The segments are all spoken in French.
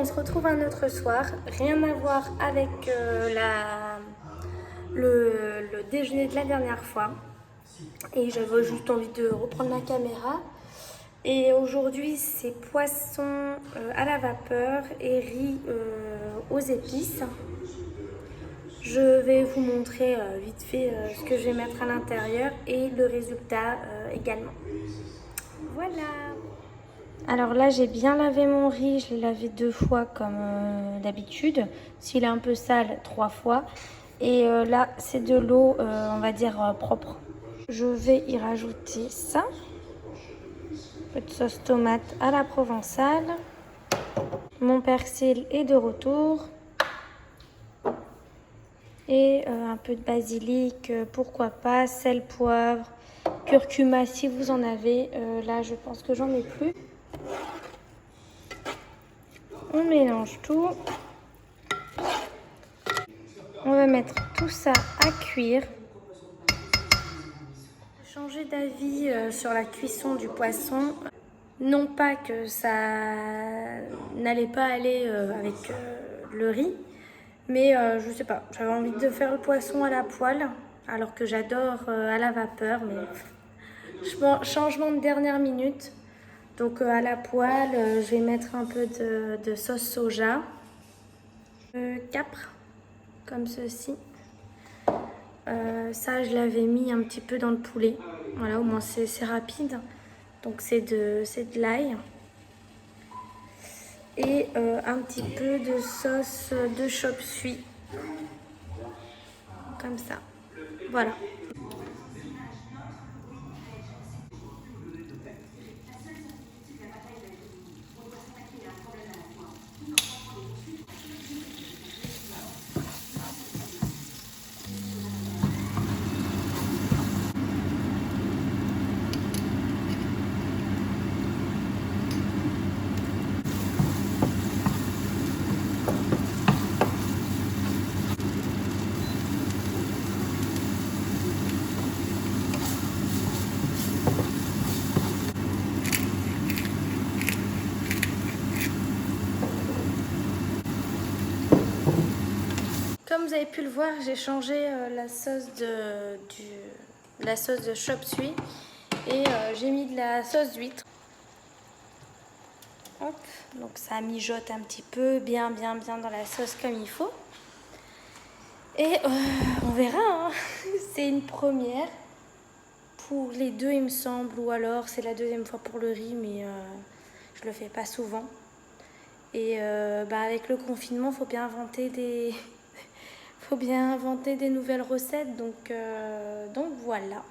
on se retrouve un autre soir. Rien à voir avec le déjeuner de la dernière fois. Et j'avais juste envie de reprendre ma caméra. Et aujourd'hui, c'est poisson à la vapeur et riz aux épices. Je vais vous montrer vite fait ce que je vais mettre à l'intérieur et le résultat également. Voilà. Alors là, j'ai bien lavé mon riz. Je l'ai lavé 2 fois comme d'habitude. S'il est un peu sale, 3 fois. Et là, c'est de l'eau, on va dire, propre. Je vais y rajouter ça. Petite sauce tomate à la provençale. Mon persil est de retour. Et un peu de basilic, pourquoi pas, sel, poivre, curcuma si vous en avez. Là, je pense que j'en ai plus. On mélange tout. On va mettre tout ça à cuire. J'ai changé d'avis sur la cuisson du poisson. Non pas que ça n'allait pas aller avec le riz, mais je sais pas, j'avais envie de faire le poisson à la poêle, alors que j'adore à la vapeur, mais changement de dernière minute. Donc à la poêle, je vais mettre un peu de sauce soja, capre, comme ceci. Ça, je l'avais mis un petit peu dans le poulet. Voilà, au moins c'est rapide. Donc c'est de l'ail. Et un petit peu de sauce de chop suey. Comme ça. Voilà. Comme vous avez pu le voir, j'ai changé la sauce de chop suey et j'ai mis de la sauce d'huître. Hop, donc ça mijote un petit peu, bien dans la sauce comme il faut. Et on verra, hein. C'est une première pour les deux il me semble, ou alors c'est la deuxième fois pour le riz, mais je le fais pas souvent. Et avec le confinement, faut bien inventer des nouvelles recettes, donc voilà.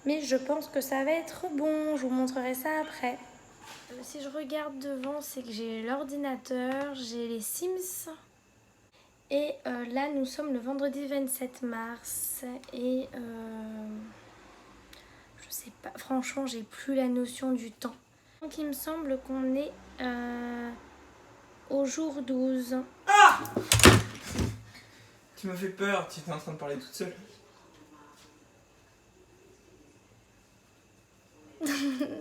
Mais je pense que ça va être bon, je vous montrerai ça après. Si je regarde devant, c'est que j'ai l'ordinateur, j'ai les Sims. Et là, nous sommes le vendredi 27 mars. Et je sais pas, franchement, j'ai plus la notion du temps. Donc il me semble qu'on est au jour 12. Ah! Tu m'as fait peur, tu étais en train de parler toute seule.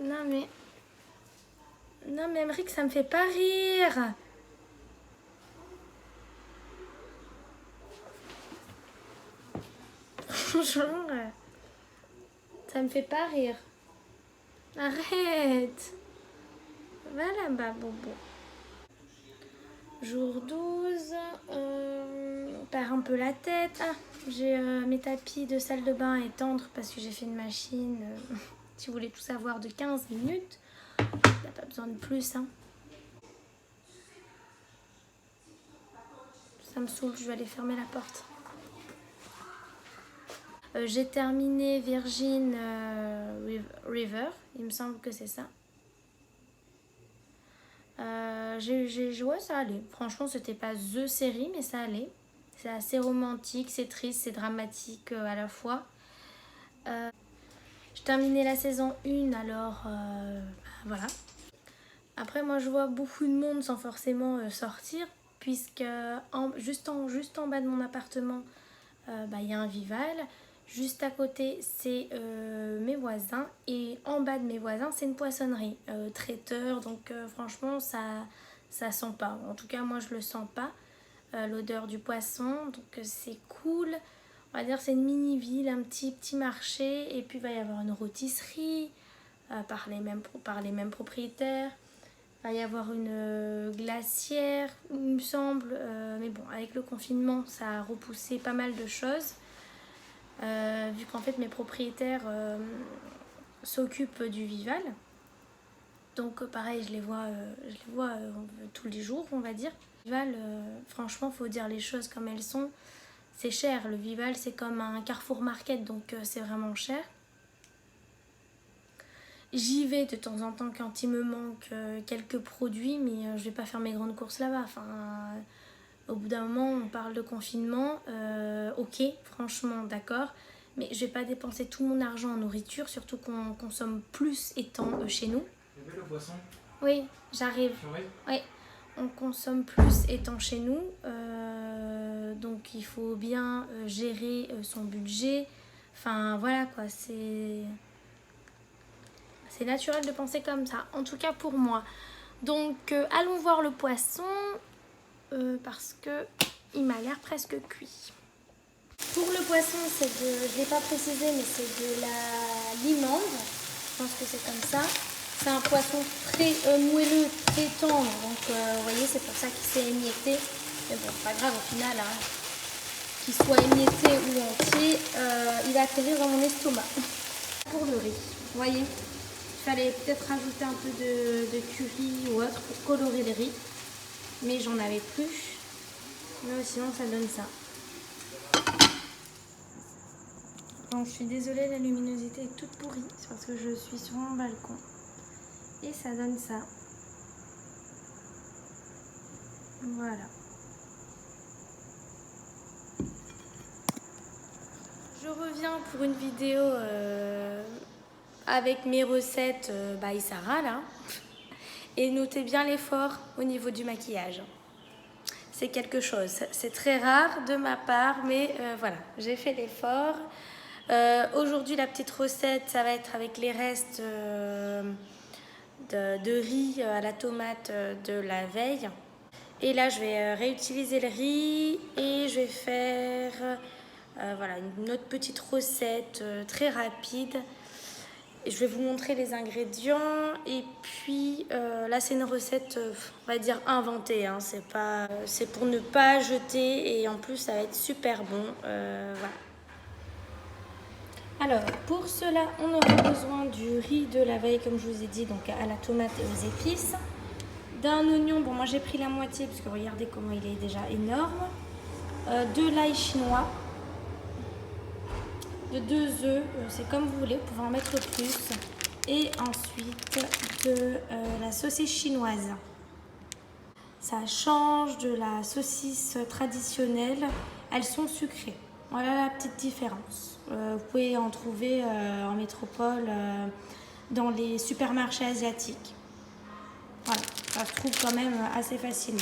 Non mais Emric, ça me fait pas rire. Franchement, ça me fait pas rire. Arrête. Va là-bas, Bobo. Jour 12, on perd un peu la tête. Ah, j'ai mes tapis de salle de bain à étendre parce que j'ai fait une machine, si vous voulez tout savoir, de 15 minutes. Il n'y a pas besoin de plus, hein. Ça me saoule, je vais aller fermer la porte. J'ai terminé Virgin River, il me semble que c'est ça. Ouais, ça allait. Franchement, c'était pas THE série, mais ça allait. C'est assez romantique, c'est triste, c'est dramatique à la fois. J'ai terminé la saison 1, alors voilà. Après, moi, je vois beaucoup de monde sans forcément sortir, puisque juste en bas de mon appartement, y a un Vival. Juste à côté, c'est mes voisins. Et en bas de mes voisins, c'est une poissonnerie. Traiteur, donc franchement, ça ça sent pas. En tout cas, moi, je le sens pas, l'odeur du poisson. Donc, c'est cool. On va dire c'est une mini-ville, un petit marché. Et puis, il va y avoir une rôtisserie par les mêmes propriétaires. Il va y avoir une glacière, il me semble. Mais bon, avec le confinement, ça a repoussé pas mal de choses. Vu qu'en fait, mes propriétaires s'occupent du Vival. Donc pareil, je les vois tous les jours, on va dire. Vival, franchement, faut dire les choses comme elles sont. C'est cher. Le Vival, c'est comme un Carrefour Market, donc c'est vraiment cher. J'y vais de temps en temps quand il me manque quelques produits, mais je vais pas faire mes grandes courses là-bas. Enfin, au bout d'un moment, on parle de confinement. Ok, franchement, d'accord. Mais je vais pas dépenser tout mon argent en nourriture, surtout qu'on consomme plus étant chez nous. C'est le poisson? Oui, j'arrive. Oui, on consomme plus étant chez nous. Donc il faut bien gérer son budget. Enfin voilà quoi, c'est naturel de penser comme ça. En tout cas pour moi. Donc allons voir le poisson parce que il m'a l'air presque cuit. Pour le poisson, je ne l'ai pas précisé, mais c'est de la limande. Je pense que c'est comme ça. C'est un poisson très moelleux, très tendre. Donc, vous voyez, c'est pour ça qu'il s'est émietté. Mais bon, c'est pas grave au final. Hein. Qu'il soit émietté ou entier, il va atterrir dans mon estomac. Pour le riz, vous voyez, il fallait peut-être rajouter un peu de curry ou autre pour colorer le riz. Mais j'en avais plus. Mais sinon, ça donne ça. Donc je suis désolée, la luminosité est toute pourrie, c'est parce que je suis sur mon balcon. Et ça donne ça. Voilà. Je reviens pour une vidéo avec mes recettes by Sarah là. Et notez bien l'effort au niveau du maquillage. C'est quelque chose. C'est très rare de ma part, mais voilà, j'ai fait l'effort. Aujourd'hui, la petite recette, ça va être avec les restes de riz à la tomate de la veille. Et là, je vais réutiliser le riz et je vais faire voilà, une autre petite recette très rapide. Et je vais vous montrer les ingrédients. Et puis, là, c'est une recette, on va dire, inventée. Hein. C'est pour ne pas jeter et en plus, ça va être super bon. Voilà. Alors, pour cela, on aura besoin du riz de la veille, comme je vous ai dit, donc à la tomate et aux épices. D'un oignon, bon moi j'ai pris la moitié, parce que regardez comment il est déjà énorme. De l'ail chinois. De 2 œufs, c'est comme vous voulez, vous pouvez en mettre plus. Et ensuite, de la saucisse chinoise. Ça change de la saucisse traditionnelle, elles sont sucrées. Voilà la petite différence. Vous pouvez en trouver en métropole dans les supermarchés asiatiques. Voilà, ça se trouve quand même assez facilement.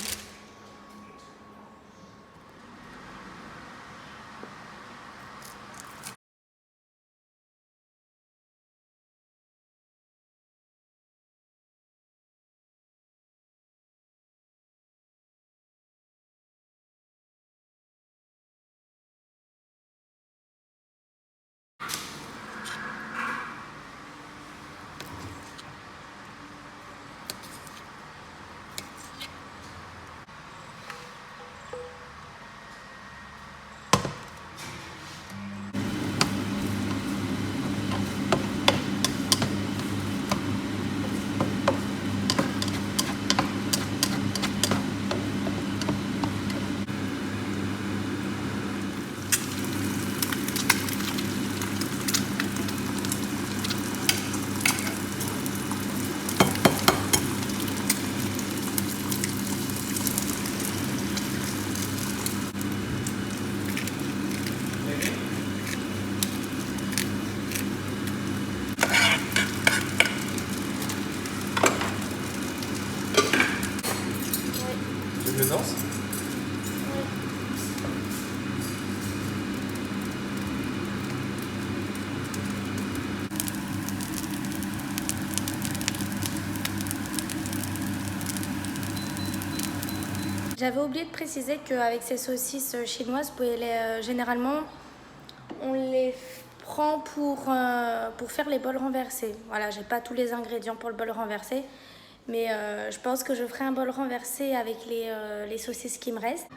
Je danse? J'avais oublié de préciser qu'avec ces saucisses chinoises, vous pouvez généralement, on les prend pour faire les bols renversés. Voilà, j'ai pas tous les ingrédients pour le bol renversé, mais je pense que je ferai un bol renversé avec les saucisses qui me restent.